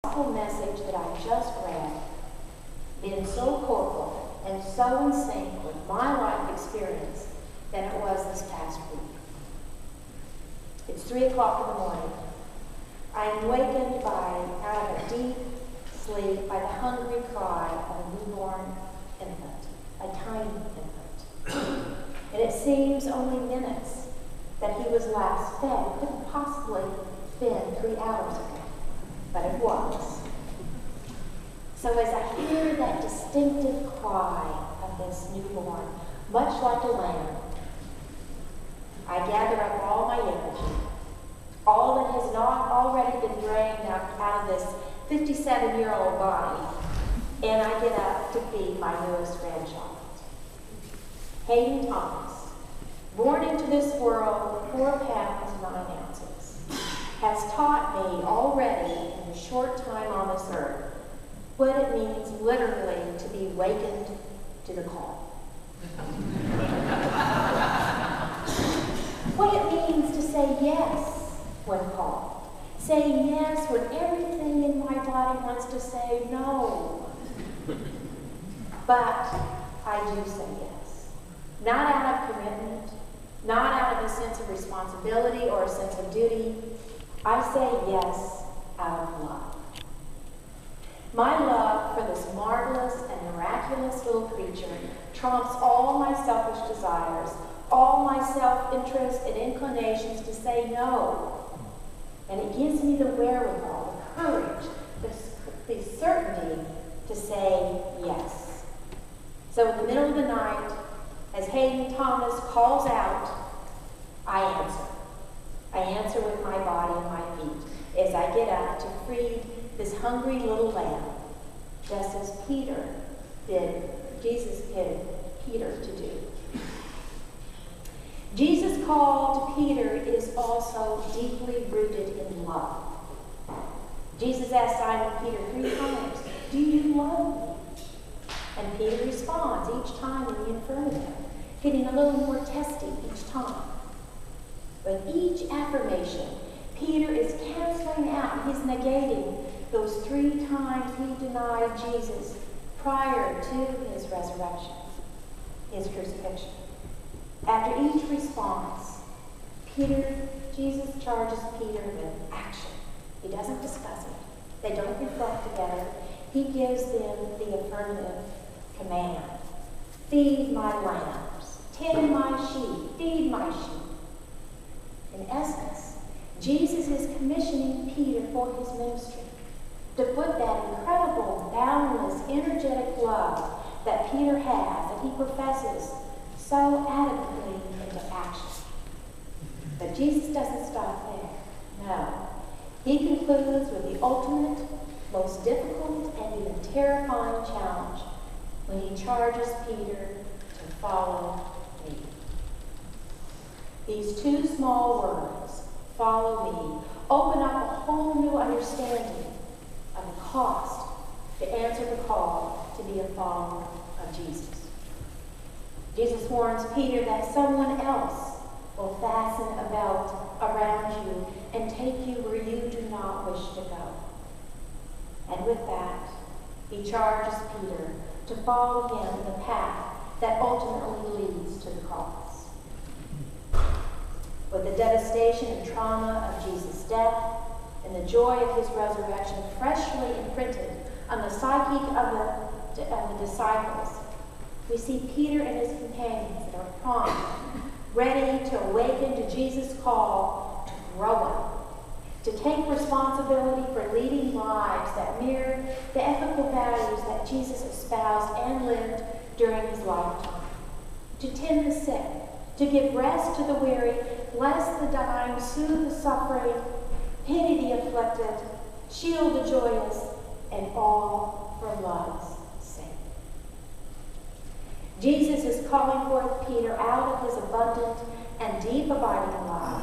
gospel message that I just read been so corporal and so in sync with my life experience than it was this past week. It's 3 o'clock in the morning. I am wakened out of a deep sleep by the hungry cry of a newborn infant, a tiny infant. And it seems only minutes that he was last fed. It couldn't possibly have been 3 hours ago, but it was. So as I hear that distinctive cry of this newborn, much like a lamb, I gather up all my energy, all that has not already been drained out of this 57-year-old body, and I get up to feed my newest grandchild. Hayden Thomas, born into this world 4 pounds 9 ounces, has taught me already in a short time on this earth what it means literally to be wakened to the call. What it means to say yes when called. Say yes when everything in my body wants to say no. But I do say yes. Not out of commitment, not out of a sense of responsibility or a sense of duty. I say yes out of love. My love for this marvelous and miraculous little creature trumps all my selfish desires, all my self-interest and inclinations to say no. And it gives me the wherewithal, the courage, the certainty to say yes. So in the middle of the night, as Hayden Thomas calls out, I answer. I answer with my body and my feet as I get up to feed this hungry little lamb, just as Jesus bid Peter to do. Jesus' call to Peter is also deeply rooted in love. Jesus asked Simon Peter 3 times, "Do you love me?" And Peter responds each time in the affirmative, getting a little more testy each time. With each affirmation, Peter is canceling out, he's negating those 3 times he denied Jesus prior to his resurrection, his crucifixion. After each response, Jesus charges Peter with action. He doesn't discuss it. They don't reflect together. He gives them the affirmative command. Feed my lambs. Tend my sheep. Feed my sheep. In essence, Jesus is commissioning Peter for his ministry to put that incredible, boundless, energetic love that Peter has, that he professes so adamantly, into action. But Jesus doesn't stop there. No. He concludes with the ultimate, most difficult, and even terrifying challenge when he charges Peter to follow me. These 2 small words, follow me, open up a whole new understanding of the cost to answer the call to be a follower of Jesus. Jesus warns Peter that someone else will fasten a belt around you and take you where you do not wish to go. And with that, he charges Peter to follow him in the path that ultimately leads to the cross. With the devastation and trauma of Jesus' death and the joy of his resurrection freshly imprinted on the psyche of the disciples, we see Peter and his companions that are prompt, ready to awaken to Jesus' call to grow up, to take responsibility for leading lives that mirror the ethical values that Jesus espoused and lived during his lifetime, to tend the sick, to give rest to the weary, bless the dying, soothe the suffering, pity the afflicted, shield the joyous, and all for love's sake. Jesus is calling forth Peter out of his abundant and deep abiding love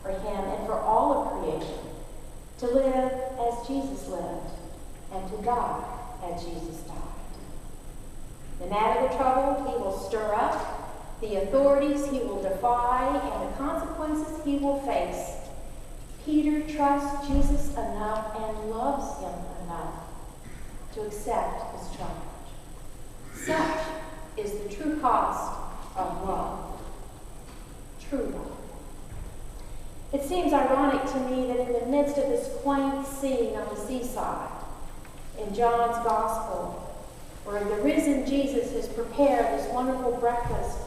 for him and for all of creation, to live as Jesus lived and to die as Jesus died. No matter the trouble he will stir up, the authorities he will defy, and the consequences he will face, Peter trusts Jesus enough and loves him enough to accept his charge. Such is the true cost of love. True love. It seems ironic to me that in the midst of this quaint scene on the seaside, in John's Gospel, where the risen Jesus has prepared this wonderful breakfast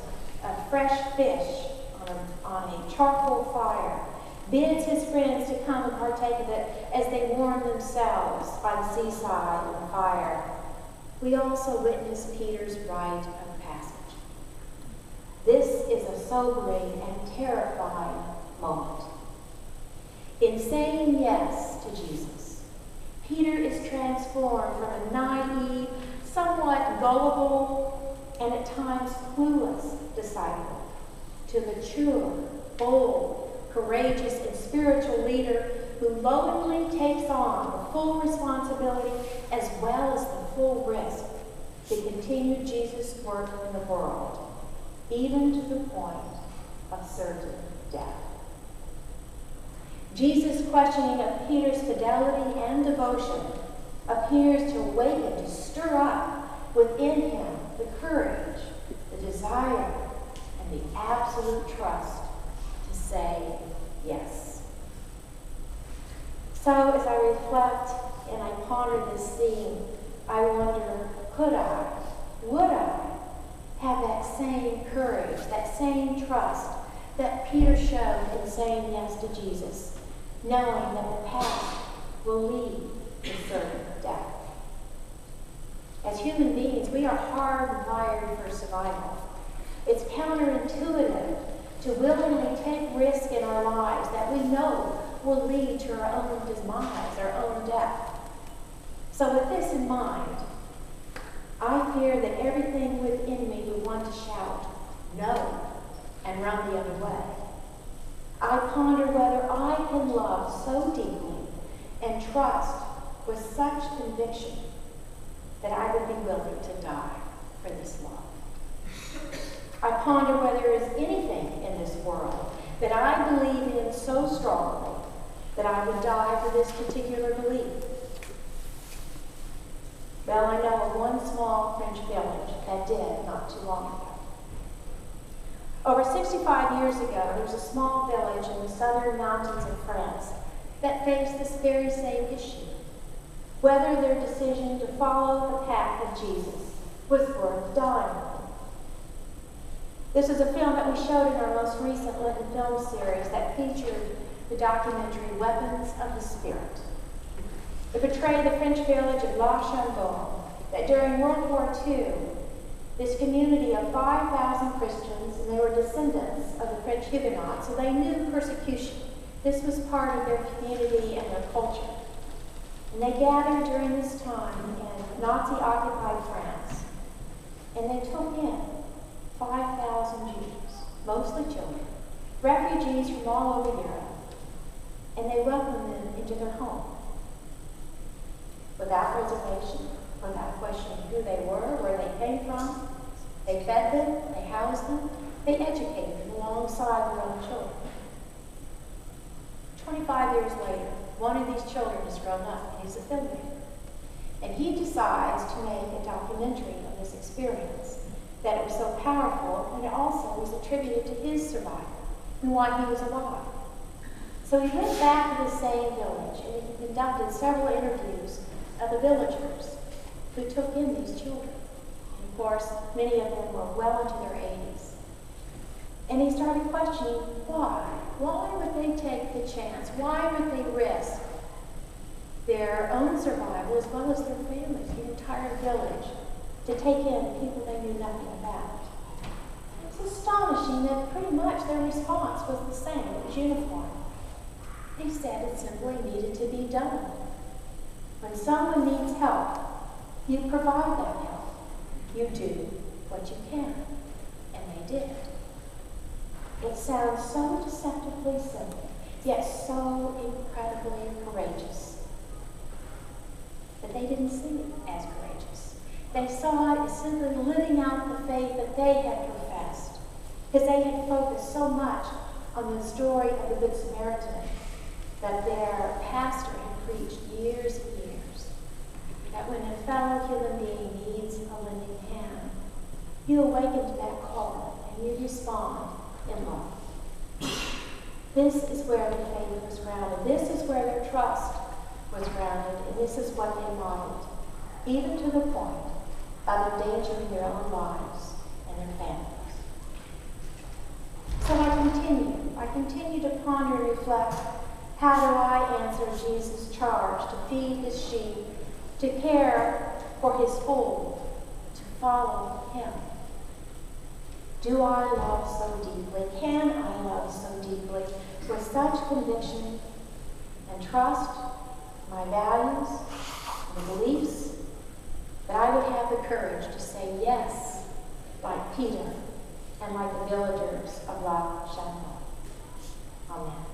of fresh fish on a charcoal fire, bids his friends to come and partake of it as they warm themselves by the seaside in the fire, we also witness Peter's rite of passage. This is a sobering and terrifying moment. In saying yes to Jesus, Peter is transformed from a naive, somewhat gullible, and at times clueless disciple to a mature, bold, courageous, and spiritual leader who lovingly takes on the full responsibility as well as the full risk to continue Jesus' work in the world, even to the point of certain death. Jesus' questioning of Peter's fidelity and devotion appears to awaken, to stir up within him the courage, the desire, and the absolute trust to say yes. So as I reflect and I ponder this scene, I wonder, could I, would I have that same courage, that same trust that Peter showed in saying yes to Jesus, knowing that the path will lead to certain death? As human beings, we are hardwired for survival. It's counterintuitive to willingly take risk in our lives that we know will lead to our own demise, our own death. So with this in mind, I fear that everything within me would want to shout, no, and run the other way. I ponder whether I can love so deeply and trust with such conviction that I would be willing to die for this love. I ponder whether there is anything in this world that I believe in so strongly that I would die for this particular belief. Well, I know of one small French village that did not too long ago. Over 65 years ago, there was a small village in the southern mountains of France that faced this very same issue, whether their decision to follow the path of Jesus was worth dying on. This is a film that we showed in our most recent Lenten film series that featured the documentary Weapons of the Spirit. It portrayed the French village of La Chambon, that during World War II, this community of 5,000 Christians, and they were descendants of the French Huguenots, so they knew persecution. This was part of their community and their culture. And they gathered during this time in Nazi-occupied France, and they took in 5,000 Jews, mostly children, refugees from all over Europe, and they welcomed them into their home. Without reservation, without questioning who they were, where they came from, they fed them, they housed them, they educated them alongside their own children. 25 years later, one of these children has grown up, and he's a filmmaker. And he decides to make a documentary of this experience, that it was so powerful, and it also was attributed to his survival and why he was alive. So he went back to the same village, and he conducted several interviews of the villagers who took in these children. And of course, many of them were well into their 80s. And he started questioning why. Why would they take the chance? Why would they risk their own survival as well as their families, the entire village, to take in people they knew nothing about? It was astonishing that pretty much their response was the same. It was uniform. They said it simply needed to be done. When someone needs help, you provide that help. You do what you can. And they did. It sounds so deceptively simple, yet so incredibly courageous. But they didn't see it as courageous. They saw it as simply living out the faith that they had professed, because they had focused so much on the story of the Good Samaritan that their pastor had preached years and years. That when a a fellow human being needs a lending hand, you awaken to that call and you respond in love. This is where their faith was grounded. This is where their trust was grounded, and this is what they modeled, even to the point of endangering their own lives and their families. So I continue to ponder and reflect, how do I answer Jesus' charge to feed his sheep, to care for his fold, to follow him? Do I love so deeply? Can I love so deeply with such conviction and trust my values and beliefs that I would have the courage to say yes, like Peter and like the villagers of La Chapelle? Amen.